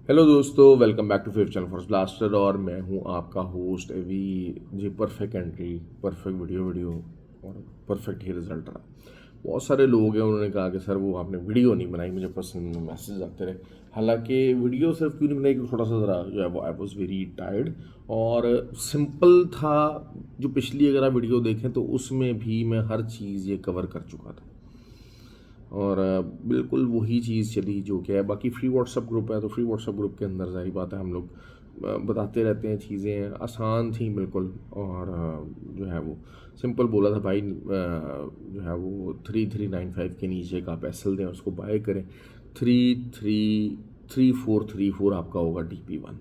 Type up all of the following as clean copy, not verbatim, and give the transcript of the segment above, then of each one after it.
Hello दोस्तों, welcome back to fifth channel for blaster. और मैं हूं आपका host Avi ji. Perfect entry, perfect video और परफेक्ट ही रिजल्ट रहा। बहुत सारे लोग हैं, उन्होंने कहा कि सर वो आपने वीडियो नहीं बनाई, मुझे पर्सनल मैसेज आते रहे। हालांकि वीडियो सिर्फ क्यों नहीं बनाई कि थोड़ा सा ज़रा जो है वो आई वॉज वेरी टायर्ड और सिंपल था। जो पिछली अगर आप वीडियो देखें तो उसमें भी मैं हर चीज़ ये कवर कर चुका था और बिल्कुल वही चीज़ चली जो कि है। बाकी फ्री व्हाट्सअप ग्रुप है तो फ्री व्हाट्सअप ग्रुप के अंदर ज़ाहिर बात है हम लोग बताते रहते हैं, चीज़ें आसान थी बिल्कुल। और जो है वो सिंपल बोला था भाई, जो है वो 3395 के नीचे का आप एस एल दें, उसको बाय करें। 333434 आपका होगा DP1।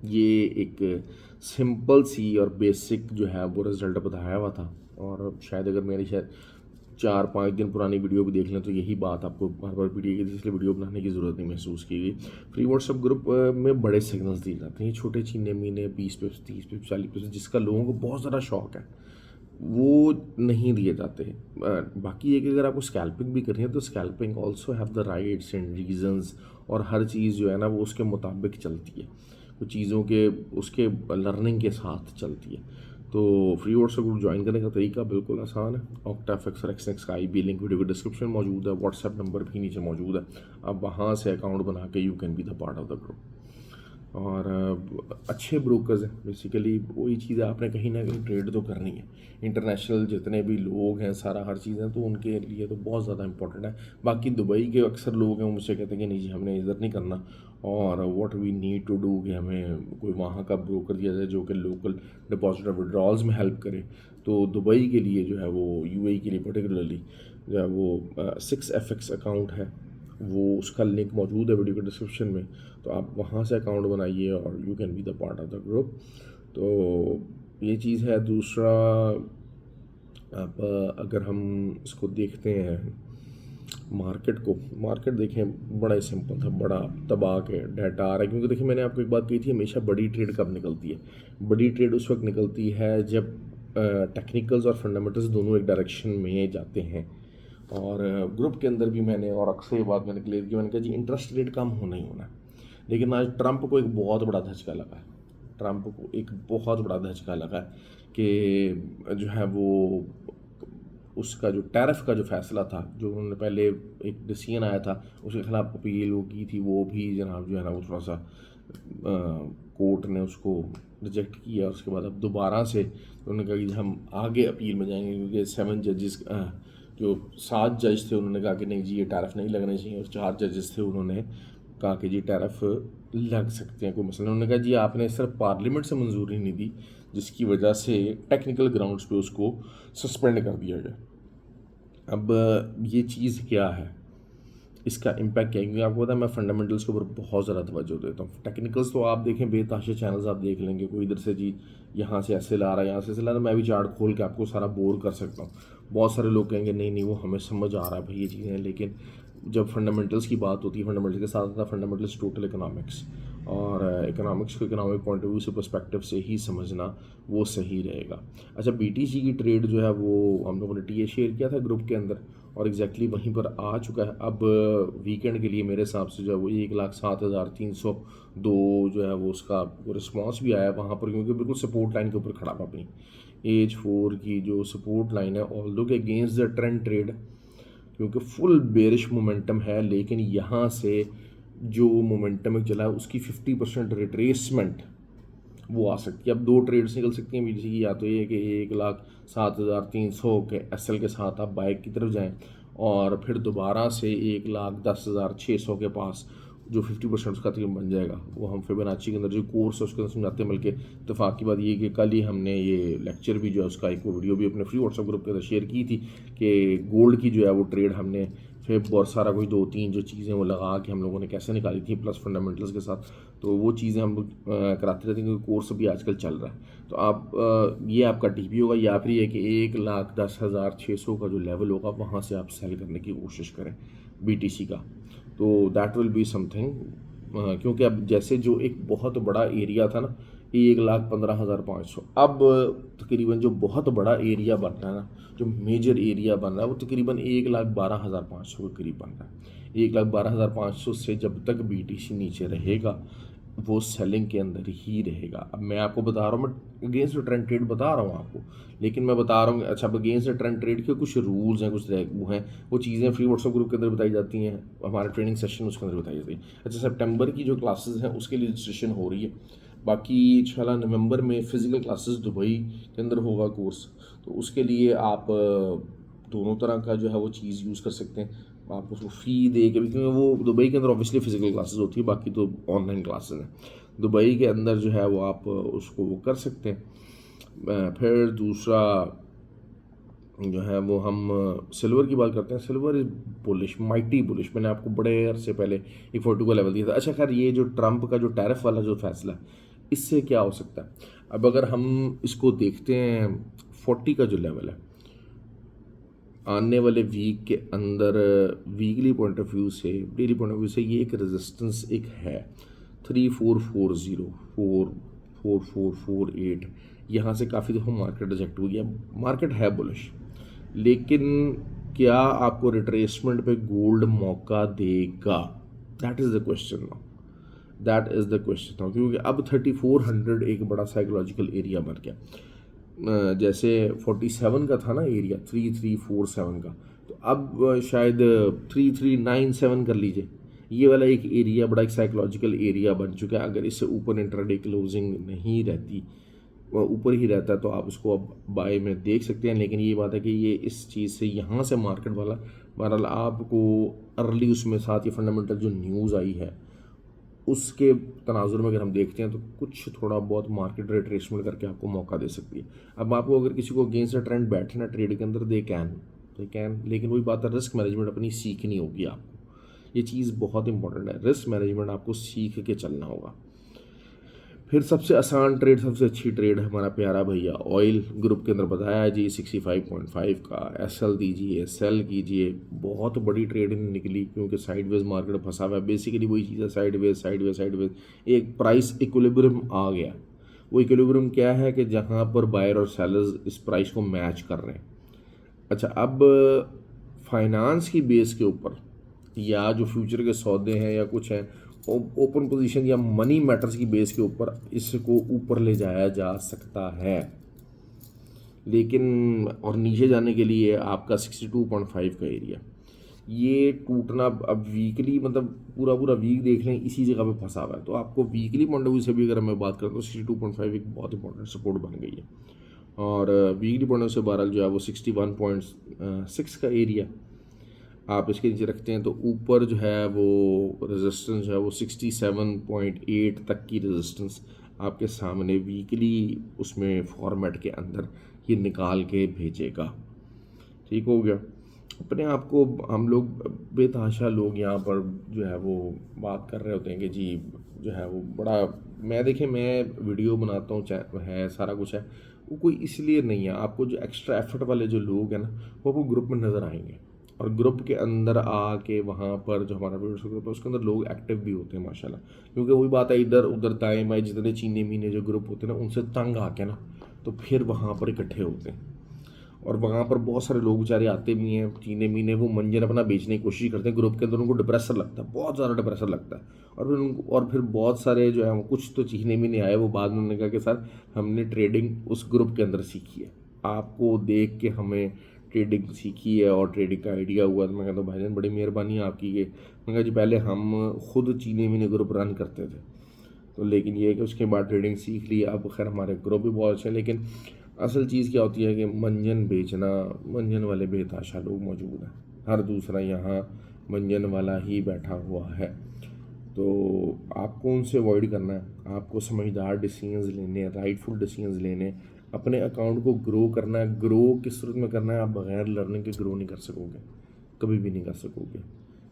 ये एक सिंपल सी और बेसिक जो है वो रिज़ल्ट बताया हुआ था। और शायद अगर मेरी शायद 4-5 दिन पुरानी वीडियो भी देख लें तो यही बात आपको बार बार पीटी गई थी, इसलिए वीडियो बनाने की ज़रूरत नहीं महसूस की गई। फ्री व्हाट्सअप ग्रुप में बड़े सिग्नल्स दिए जाते हैं, छोटे चीने मीने 20 पिप्स 30 पिप्स 40 पिप्स, जिसका लोगों को बहुत ज़्यादा शौक है वो नहीं दिए जाते। बाकी एक अगर आपको स्कैल्पिंग भी करनी है तो scalping also have the rights and reasons, और हर चीज़ जो है ना वो उसके मुताबिक चलती है, कुछ चीज़ों के उसके लर्निंग के साथ चलती है। तो फ्री व्हाट्सएप ग्रुप ज्वाइन करने का तरीका बिल्कुल आसान है। ऑक्टाफिक्स और एक्सनेक्स का IB लिंक वीडियो के डिस्क्रिप्शन में मौजूद है, व्हाट्सएप नंबर भी नीचे मौजूद है। आप वहाँ से अकाउंट बना के you can be the part of the group. और अच्छे ब्रोकर्स हैं, बेसिकली वही चीज़ है, आपने कहीं ना कहीं ट्रेड तो करनी है। इंटरनेशनल जितने भी लोग हैं, सारा हर चीज़ है तो उनके लिए तो बहुत ज़्यादा इंपॉर्टेंट है। बाकी दुबई के अक्सर लोग हैं वो मुझसे कहते हैं कि नहीं जी हमने इधर नहीं करना, और what we need to do कि हमें कोई वहाँ का ब्रोकर दिया जाए जो कि लोकल डिपॉजिट और विड्रॉल्स में हेल्प करे। तो दुबई के लिए जो है वो UAE के लिए पर्टिकुलरली जो है वो 6FX अकाउंट है, वो उसका लिंक मौजूद है वीडियो के डिस्क्रिप्शन में। तो आप वहाँ से अकाउंट बनाइए और you can be the part of the group. तो ये चीज़ है। दूसरा, अब अगर हम इसको देखते हैं मार्केट देखें, बड़ा ही सिंपल था, बड़ा तबाह के डाटा आ रहा है। क्योंकि देखिए मैंने आपको एक बात कही थी, हमेशा बड़ी ट्रेड कब निकलती है? बड़ी ट्रेड उस वक्त निकलती है जब टेक्निकल्स और फंडामेंटल्स दोनों एक डायरेक्शन में जाते हैं। और ग्रुप के अंदर भी मैंने और अक्सर ये बात मैंने क्लियर की, मैंने कहा जी इंटरेस्ट रेट कम होना ही होना है। लेकिन आज ट्रंप को एक बहुत बड़ा धचका लगा है, ट्रंप को एक बहुत बड़ा धचका लगा है कि जो है वो उसका जो टैरिफ का जो फैसला था, जो उन्होंने पहले एक डिसीजन आया था उसके खिलाफ अपील वो की थी, वो भी जनाब जो है ना वो थोड़ा सा कोर्ट ने उसको रिजेक्ट किया। उसके बाद अब दोबारा से उन्होंने कहा कि हम आगे अपील में जाएंगे, क्योंकि 7 जजेस जो 7 जज थे उन्होंने कहा कि नहीं जी ये टैरिफ नहीं लगने चाहिए, और 4 जजेस थे उन्होंने कहा कि जी टैरिफ लग सकते हैं, कोई मसला नहीं। उन्होंने कहा जी आपने सिर्फ पार्लियामेंट से मंजूरी नहीं दी, जिसकी वजह से टेक्निकल ग्राउंड्स पे उसको सस्पेंड कर दिया गया। अब ये चीज़ क्या है, इसका इम्पैक्ट क्या है? क्योंकि आपको पता है मैं फंडामेंटल्स के ऊपर बहुत ज़्यादा तवज्जो देता हूँ। टेक्निकल्स तो आप देखें, बेतहाशा चैनल्स आप देख लेंगे, कोई इधर से जी यहाँ से ऐसे ला रहा है, यहाँ से ऐसे ला रहा है, मैं भी चार्ट खोल के आपको सारा बोर कर सकता हूँ। बहुत सारे लोग कहेंगे नहीं नहीं वो हमें समझ आ रहा है भाई ये चीज़ें, लेकिन जब फंडामेंटल्स की बात होती है, फंडामेंटल के साथ आता है फंडामेंटल्स टोटल इकोनॉमिक्स, और इकोनॉमिक्स को इकोनॉमिक पॉइंट ऑफ व्यू से पर्सपेक्टिव से ही समझना वो सही रहेगा। अच्छा, BTC की ट्रेड जो है वो हम लोगों ने TA शेयर किया था ग्रुप के अंदर, और एग्जैक्टली वहीं पर आ चुका है। अब वीकेंड के लिए मेरे हिसाब से जो है वो 1,07,302 जो है वो उसका रिस्पॉन्स भी आया वहाँ पर, क्योंकि बिल्कुल सपोर्ट लाइन के ऊपर खड़ा था अपनी एज 4 की जो सपोर्ट लाइन है, ऑल्दो के अगेंस्ट द ट्रेंड ट्रेड, क्योंकि फुल बेरिश मोमेंटम है। लेकिन यहाँ से जो मोमेंटम चला है उसकी 50% रिट्रेसमेंट वो आ सकती है। अब 2 ट्रेड्स निकल सकती हैं BTC की, या तो ये कि 1,07,300 के SL के साथ आप बाइक की तरफ जाएं, और फिर दोबारा से 1,10,600 के पास जो 50% उसका तकरीबन बन जाएगा, वो हम फिबोनाची के अंदर जो कोर्स है उसके अंदर समझाते हैं। बल्कि इत्तेफाक की बात ये कि कल ही हमने ये लेक्चर भी जो है उसका एक वीडियो भी अपने फ्री व्हाट्सएप ग्रुप के अंदर शेयर की थी कि गोल्ड की जो है वो ट्रेड हमने फिर बहुत सारा कुछ 2-3 जो चीज़ें वो लगा के हम लोगों ने कैसे निकाली थी प्लस फंडामेंटल्स के साथ, तो वो चीज़ें हम लोग कराते रहते हैं क्योंकि कोर्स भी आजकल चल रहा है। तो आप ये आपका DP होगा, या फिर ये कि 1,10,600 का जो लेवल होगा वहाँ से आप सेल करने की कोशिश करें BTC का, तो दैट विल बी समथिंग। क्योंकि अब जैसे जो एक बहुत बड़ा एरिया था ना 1,15,500, अब तकरीबन जो बहुत बड़ा एरिया बन रहा है ना, जो मेजर एरिया बन रहा है वो तकरीबन 1,12,500 के करीब बन रहा है। 1,12,500 से जब तक BTC नीचे रहेगा, वो सेलिंग के अंदर ही रहेगा। अब मैं आपको बता रहा हूँ, मैं अगेंस्ट ट्रेंड ट्रेड बता रहा हूँ आपको, लेकिन मैं बता रहा हूँ अच्छा अब अगेंस्ट ट्रेंड ट्रेड के कुछ रूल्स हैं, कुछ वो हैं, वो चीज़ें फ्री व्हाट्सएप ग्रुप के अंदर बताई जाती हैं, हमारे ट्रेनिंग सेशन उसके अंदर बताई जाती है। अच्छा सितंबर की जो क्लासेस हैं उसके लिए रजिस्ट्रेशन हो रही है, बाकी इंशाल्लाह नवंबर में फ़िज़िकल क्लासेस दुबई के अंदर होगा कोर्स, तो उसके लिए आप दोनों तरह का जो है वो चीज़ यूज़ कर सकते हैं। आप उसको फ़ी दे के भी, क्योंकि वो दुबई के अंदर ऑब्वियसली फ़िज़िकल क्लासेस होती है, बाकी तो ऑनलाइन क्लासेस हैं। दुबई के अंदर जो है वो आप उसको वो कर सकते हैं। फिर दूसरा जो है वो हम सिल्वर की बात करते हैं। Silver is bullish, mighty bullish. मैंने आपको बड़े अरसे पहले एक 42 का लेवल दिया था। अच्छा खैर, ये जो ट्रंप का जो टैरिफ वाला जो फैसला है, इससे क्या हो सकता है? अब अगर हम इसको देखते हैं 40 का जो लेवल है, आने वाले वीक के अंदर वीकली पॉइंट ऑफ व्यू से, डेली पॉइंट ऑफ व्यू से, ये एक रेजिस्टेंस एक है 3440, 4448, यहाँ से काफ़ी दफ़ा मार्केट रिजेक्ट हुई है। मार्केट है बुलिश, लेकिन क्या आपको रिट्रेसमेंट पे गोल्ड मौका देगा? That is the question now, that is the question now, क्योंकि अब 3400 एक बड़ा साइकोलॉजिकल एरिया बन गया। जैसे 47 का था ना एरिया, 3347 का, तो अब शायद 3397 कर लीजिए। ये वाला एक एरिया बड़ा एक साइकोलॉजिकल एरिया बन चुका है। अगर इससे ऊपर इंट्राडे क्लोजिंग नहीं रहती, ऊपर ही रहता है, तो आप उसको अब बाय में देख सकते हैं। लेकिन ये बात है कि ये इस चीज़ से यहाँ से मार्केट वाला बहरहाल आपको अर्ली उसमें साथ ये फंडामेंटल जो न्यूज़ आई है उसके तनाजुर में अगर हम देखते हैं तो कुछ थोड़ा बहुत मार्केट रिट्रेसमेंट करके आपको मौका दे सकती है। अब आपको अगर किसी को अगेंस्ट द ट्रेंड बैठना ट्रेड के अंदर, दे कैन, लेकिन वही बात है, रिस्क मैनेजमेंट अपनी सीखनी होगी आपको। ये चीज़ बहुत इंपॉर्टेंट है, रिस्क मैनेजमेंट आपको सीख के चलना होगा। फिर सबसे आसान ट्रेड, सबसे अच्छी ट्रेड हमारा प्यारा भैया ऑयल ग्रुप के अंदर बताया जी 65.5 का एसएल दीजिए, सेल कीजिए। बहुत बड़ी ट्रेड निकली क्योंकि साइडवेज मार्केट फंसा हुआ है। बेसिकली वही चीज़ है, साइडवेज एक प्राइस इक्विलिब्रियम आ गया। वो इक्विलिब्रियम क्या है कि जहाँ पर बायर और सेलर्स इस प्राइस को मैच कर रहे हैं। अच्छा, अब फाइनेंस की बेस के ऊपर या जो फ्यूचर के सौदे हैं या कुछ हैं, ओपन पोजीशन या मनी मैटर्स की बेस के ऊपर इसको ऊपर ले जाया जा सकता है, लेकिन और नीचे जाने के लिए आपका 62.5 का एरिया ये टूटना, अब वीकली मतलब पूरा पूरा वीक देख लें इसी जगह पे फंसा हुआ है। तो आपको वीकली पॉइंट ऑफ व्यू से भी अगर मैं बात करूँ तो 62.5 एक बहुत इंपॉर्टेंट सपोर्ट बन गई है। और वीकली पॉइंट ऑफ व्यू से बहरहाल जो है वो 61.6 का एरिया आप इसके नीचे रखते हैं, तो ऊपर जो है वो रेजिस्टेंस जो है वो 67.8 तक की रेजिस्टेंस आपके सामने वीकली उसमें फॉर्मेट के अंदर ये निकाल के भेजेगा। ठीक हो गया। अपने आप को हम लोग बेतहाशा लोग यहाँ पर जो है वो बात कर रहे होते हैं कि जी जो है वो बड़ा, मैं देखें मैं वीडियो बनाता हूँ है सारा कुछ है, वो कोई इसलिए नहीं है। आपको जो एक्स्ट्रा एफर्ट वाले जो लोग हैं ना, वो आपको ग्रुप में नज़र आएंगे, और ग्रुप के अंदर आके वहाँ पर जो हमारा वीडियो ग्रुप है उसके अंदर लोग एक्टिव भी होते हैं माशाल्लाह। क्योंकि वही बात है, इधर उधर दाएँ बाएँ जितने चीने मीने जो ग्रुप होते हैं ना, उनसे तंग आके ना तो फिर वहाँ पर इकट्ठे होते हैं। और वहाँ पर बहुत सारे लोग बेचारे आते भी हैं चीने मीने, वो मंजन अपना बेचने की कोशिश करते हैं ग्रुप के अंदर, उनको डिप्रेसर लगता है, बहुत ज़्यादा डिप्रेसर लगता है। और फिर बहुत सारे जो है कुछ तो चीने मीने आए, वो बाद में उन्होंने कहा कि सर हमने ट्रेडिंग उस ग्रुप के अंदर सीखी है, आपको देख के हमें ट्रेडिंग सीखी है और ट्रेडिंग का आइडिया हुआ। तो मैं कहता हूँ भाईजान बड़ी मेहरबानी है आपकी। ये मैं कहा जी पहले हम खुद चीने मीने ग्रुप रन करते थे, तो लेकिन ये है कि उसके बाद ट्रेडिंग सीख ली। अब खैर हमारे ग्रुप भी बहुत अच्छे हैं, लेकिन असल चीज़ क्या होती है कि मंजन बेचना, मंजन वाले बेतहाशा लोग मौजूद हैं, हर दूसरा यहाँ मंजन वाला ही बैठा हुआ है। तो आपको उनसे अवॉइड करना है, आपको समझदार डिसीजंस लेने हैं, राइटफुल डिसीजंस लेने हैं, अपने अकाउंट को ग्रो करना है। ग्रो किस सूरत में करना है? आप बगैर लर्निंग के ग्रो नहीं कर सकोगे, कभी भी नहीं कर सकोगे,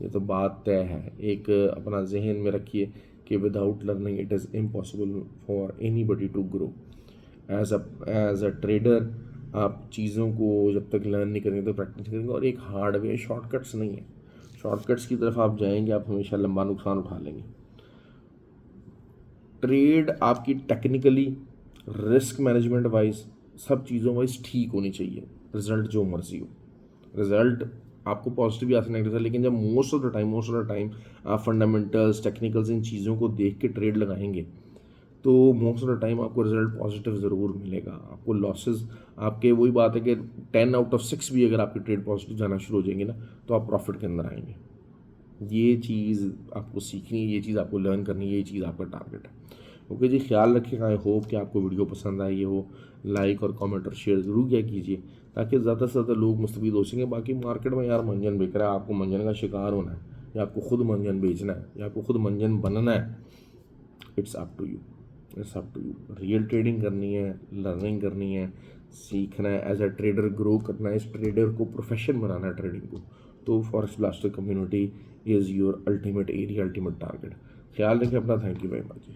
ये तो बात तय है। एक अपना जहन में रखिए कि without learning it is impossible for anybody to grow. As a trader आप चीज़ों को जब तक लर्न नहीं करेंगे तो प्रैक्टिस करेंगे, और एक हार्ड वे, शॉर्टकट्स नहीं है। शॉर्टकट्स की तरफ आप जाएंगे आप हमेशा लंबा नुकसान उठा लेंगे। ट्रेड आपकी टेक्निकली, रिस्क मैनेजमेंट वाइज, सब चीज़ों वाइज ठीक होनी चाहिए। रिज़ल्ट जो मर्जी हो, रिज़ल्ट आपको पॉजिटिव भी आ सकता है नेगेटिव, लेकिन जब मोस्ट ऑफ द टाइम आप फंडामेंटल्स टेक्निकल्स इन चीज़ों को देख के ट्रेड लगाएंगे तो मोस्ट ऑफ द टाइम आपको रिजल्ट पॉजिटिव ज़रूर मिलेगा। आपको लॉसेस, आपके वही बात है कि 10 आउट ऑफ 6 भी अगर आपकी ट्रेड पॉजिटिव जाना शुरू हो जाएंगे ना तो आप प्रॉफिट के अंदर आएंगे। ये चीज़ आपको सीखनी है, ये चीज़ आपको लर्न करनी है, ये चीज़ आपका टारगेट है। ओके जी, ख्याल रखिएगा। आई होप कि आपको वीडियो पसंद आई हो। लाइक और कमेंट और शेयर ज़रूर किया कीजिए ताकि ज़्यादा से ज़्यादा लोग मुस्तफ़ीद हो सकें। बाकी मार्केट में यार मंजन बिक रहा है, आपको मंजन का शिकार होना है या आपको खुद मंजन बेचना है या आपको खुद मंजन बनना है, it's up to you. It's up to you. Real trading करनी है, लर्निंग करनी है, सीखना है, एज अ ट्रेडर ग्रो करना है, इस ट्रेडर को प्रोफेशन बनाना है ट्रेडिंग को। तो forex blaster community is your ultimate area, ultimate target. ख्याल रखें अपना। Thank you very much.